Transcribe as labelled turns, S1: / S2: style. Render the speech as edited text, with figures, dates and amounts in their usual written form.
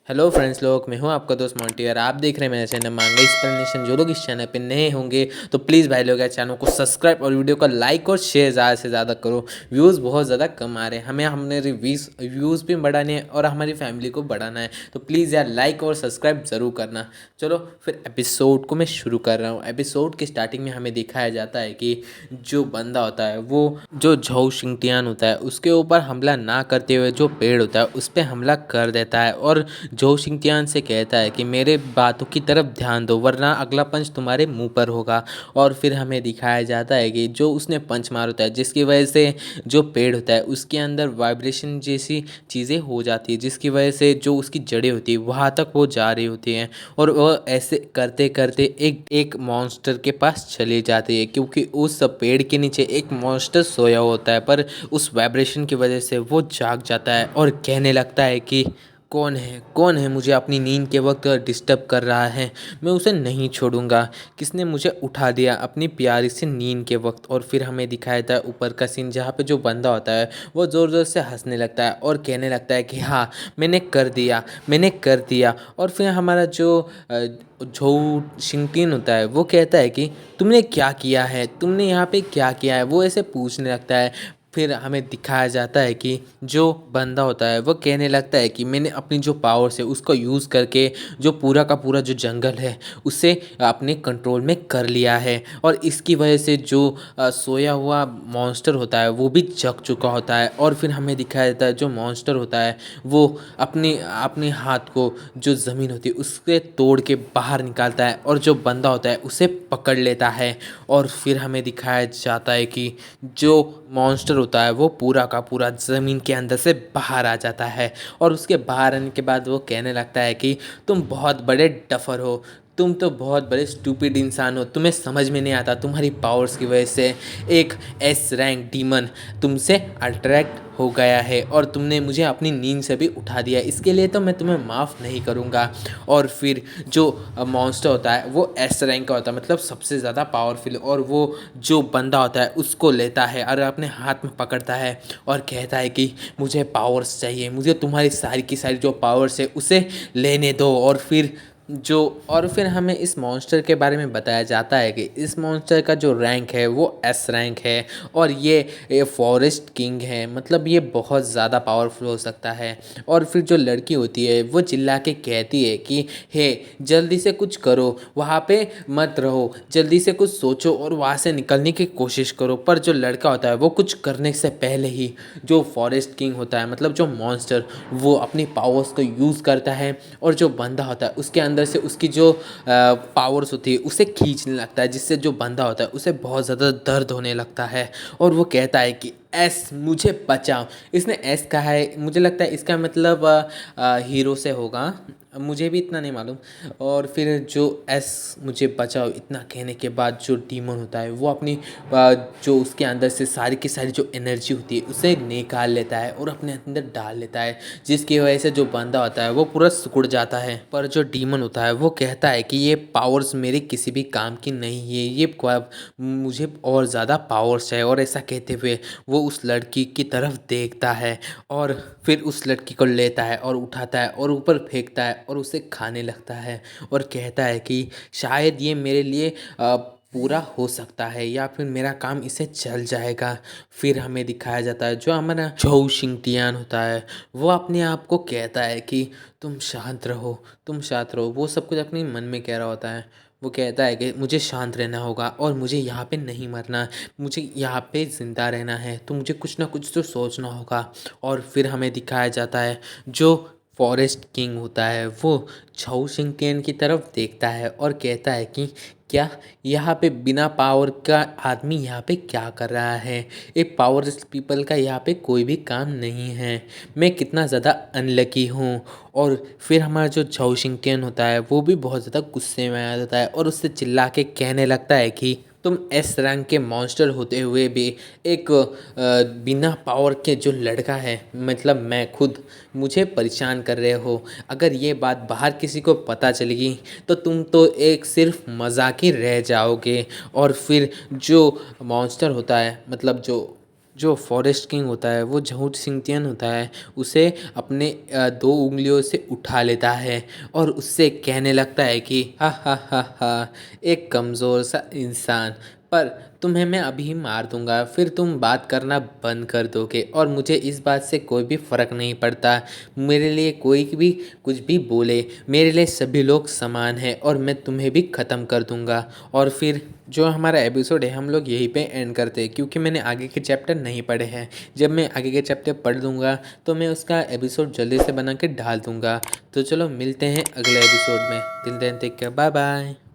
S1: Hello friends लोग, मैं हूं आपका दोस्त मोंटी और आप देख रहे हैं मेरा चैनल मांगा एक्सप्लेनेशन। जो लोग इस चैनल पे नए होंगे तो प्लीज़ भाई लोग यार चैनल को सब्सक्राइब और वीडियो को लाइक और शेयर ज़्यादा से ज़्यादा करो। व्यूज़ बहुत ज़्यादा कम आ रहे हैं, हमें हमारे व्यूज़ भी बढ़ाने हैं और हमारी फैमिली को बढ़ाना है, तो प्लीज़ यार लाइक और सब्सक्राइब ज़रूर करना। चलो फिर एपिसोड को मैं शुरू कर रहा हूँ। एपिसोड की स्टार्टिंग में हमें दिखाया जाता है कि जो बंदा होता है वो जो झोउ शिंगटियान होता है उसके ऊपर हमला ना करते हुए जो पेड़ होता है उस पर हमला कर देता है और जो शिंगटियान से कहता है कि मेरे बातों की तरफ ध्यान दो वरना अगला पंच तुम्हारे मुंह पर होगा। और फिर हमें दिखाया जाता है कि जो उसने पंच मारा होता है जिसकी वजह से जो पेड़ होता है उसके अंदर वाइब्रेशन जैसी चीज़ें हो जाती है, जिसकी वजह से जो उसकी जड़ें होती है वहाँ तक वो जा रही होती हैं और वह ऐसे करते करते एक एक मॉन्स्टर के पास चली जाती है, क्योंकि उस पेड़ के नीचे एक मॉन्स्टर सोया होता है। पर उस वाइब्रेशन की वजह से वो जाग जाता है और कहने लगता है कि कौन है मुझे अपनी नींद के वक्त डिस्टर्ब कर रहा है, मैं उसे नहीं छोड़ूंगा। किसने मुझे उठा दिया अपनी प्यारी सी नींद के वक्त। और फिर हमें दिखाया जाता है ऊपर का सीन जहाँ पे जो बंदा होता है वो ज़ोर ज़ोर से हंसने लगता है और कहने लगता है कि हाँ मैंने कर दिया। और फिर हमारा जो झोउ शिंगटिन होता है वो कहता है कि तुमने क्या किया है, तुमने यहाँ पे क्या किया है, वो ऐसे पूछने लगता है। फिर हमें दिखाया जाता है कि जो बंदा होता है वो कहने लगता है कि मैंने अपनी जो पावर्स है उसको यूज़ करके जो पूरा का पूरा जो जंगल है उसे अपने कंट्रोल में कर लिया है और इसकी वजह से जो सोया हुआ मॉन्स्टर होता है वो भी जग चुका होता है। और फिर हमें दिखाया जाता है जो मॉन्स्टर होता है वो अपने अपने हाथ को जो ज़मीन होती है उसके तोड़ के बाहर निकालता है और जो बंदा होता है उसे पकड़ लेता है। और फिर हमें दिखाया जाता है कि जो मॉन्स्टर होता है वो पूरा का पूरा ज़मीन के अंदर से बाहर आ जाता है और उसके बाहर आने के बाद वो कहने लगता है कि तुम बहुत बड़े डफर हो, तुम तो बहुत बड़े स्टूपिड इंसान हो, तुम्हें समझ में नहीं आता तुम्हारी पावर्स की वजह से एक एस रैंक डीमन तुमसे अट्रैक्ट हो गया है और तुमने मुझे अपनी नींद से भी उठा दिया, इसके लिए तो मैं तुम्हें माफ़ नहीं करूँगा। और फिर जो मॉन्स्टर होता है वो एस रैंक का होता है, मतलब सबसे ज़्यादा पावरफुल, और वो जो बंदा होता है उसको लेता है और अपने हाथ में पकड़ता है और कहता है कि मुझे पावर्स चाहिए, मुझे तुम्हारी सारी की सारी जो पावर्स है उसे लेने दो। और फिर हमें इस मॉन्स्टर के बारे में बताया जाता है कि इस मॉन्स्टर का जो रैंक है वो एस रैंक है और ये फॉरेस्ट किंग है, मतलब ये बहुत ज़्यादा पावरफुल हो सकता है। और फिर जो लड़की होती है वो चिल्ला के कहती है कि हे जल्दी से कुछ करो, वहाँ पे मत रहो, जल्दी से कुछ सोचो और वहाँ से निकलने की कोशिश करो। पर जो लड़का होता है वो कुछ करने से पहले ही जो फॉरेस्ट किंग होता है, मतलब जो मॉन्स्टर, वो अपनी पावर्स को यूज़ करता है और जो बंदा होता है उसके अंदर से उसकी जो पावर्स होती है उसे खींचने लगता है, जिससे जो बंदा होता है उसे बहुत ज़्यादा दर्द होने लगता है। और वो कहता है कि एस मुझे बचाओ। इसने एस कहा है, मुझे लगता है इसका मतलब हीरो से होगा, मुझे भी इतना नहीं मालूम। और फिर जो एस मुझे बचाओ इतना कहने के बाद जो डीमन होता है वो अपनी जो उसके अंदर से सारी की सारी जो एनर्जी होती है उसे निकाल लेता है और अपने अंदर डाल लेता है, जिसकी वजह से जो बंदा होता है वो पूरा सिकुड़ जाता है। पर जो डीमन होता है वो कहता है कि ये पावर्स मेरे किसी भी काम की नहीं है, मुझे और ज़्यादा पावर्स है। और ऐसा कहते हुए वो उस लड़की की तरफ देखता है और फिर उस लड़की को लेता है और उठाता है और ऊपर फेंकता है और उसे खाने लगता है और कहता है कि शायद ये मेरे लिए पूरा हो सकता है या फिर मेरा काम इसे चल जाएगा। फिर हमें दिखाया जाता है जो हमारा झोउ शिंगटियान होता है वो अपने आप को कहता है कि तुम शांत रहो, तुम शांत रहो। वो सब कुछ अपने मन में कह रहा होता है। वो कहता है कि मुझे शांत रहना होगा और मुझे यहाँ पे नहीं मरना, मुझे यहाँ पे ज़िंदा रहना है, तो मुझे कुछ ना कुछ तो सोचना होगा। और फिर हमें दिखाया जाता है जो फॉरेस्ट किंग होता है वो झोउ शिंगटियान की तरफ देखता है और कहता है कि क्या यहाँ पे बिना पावर का आदमी यहाँ पे क्या कर रहा है, एक पावरलेस पीपल का यहाँ पे कोई भी काम नहीं है, मैं कितना ज़्यादा अनलकी हूँ। और फिर हमारा जो झोउ शिंगटियान होता है वो भी बहुत ज़्यादा गुस्से में आ जाता है और उससे चिल्ला के कहने लगता है कि तुम एस रैंक के मॉन्स्टर होते हुए भी एक बिना पावर के जो लड़का है, मतलब मैं खुद, मुझे परेशान कर रहे हो। अगर ये बात बाहर किसी को पता चलेगी तो तुम तो एक सिर्फ मजाक ही रह जाओगे। और फिर जो मॉन्स्टर होता है, मतलब जो जो फॉरेस्ट किंग होता है वो झूठ सिंह होता है उसे अपने 2 उंगलियों से उठा लेता है और उससे कहने लगता है कि हा हा हा हा, एक कमज़ोर सा इंसान, पर तुम्हें मैं अभी मार दूंगा, फिर तुम बात करना बंद कर दोगे और मुझे इस बात से कोई भी फ़र्क नहीं पड़ता। मेरे लिए कोई भी कुछ भी बोले, मेरे लिए सभी लोग समान हैं और मैं तुम्हें भी ख़त्म कर दूंगा। और फिर जो हमारा एपिसोड है हम लोग यहीं पे एंड करते हैं, क्योंकि मैंने आगे के चैप्टर नहीं पढ़े हैं। जब मैं आगे के चैप्टर पढ़ लूँगा तो मैं उसका एपिसोड जल्दी से बना के डाल दूँगा। तो चलो मिलते हैं अगले एपिसोड में। Till then take care, bye bye.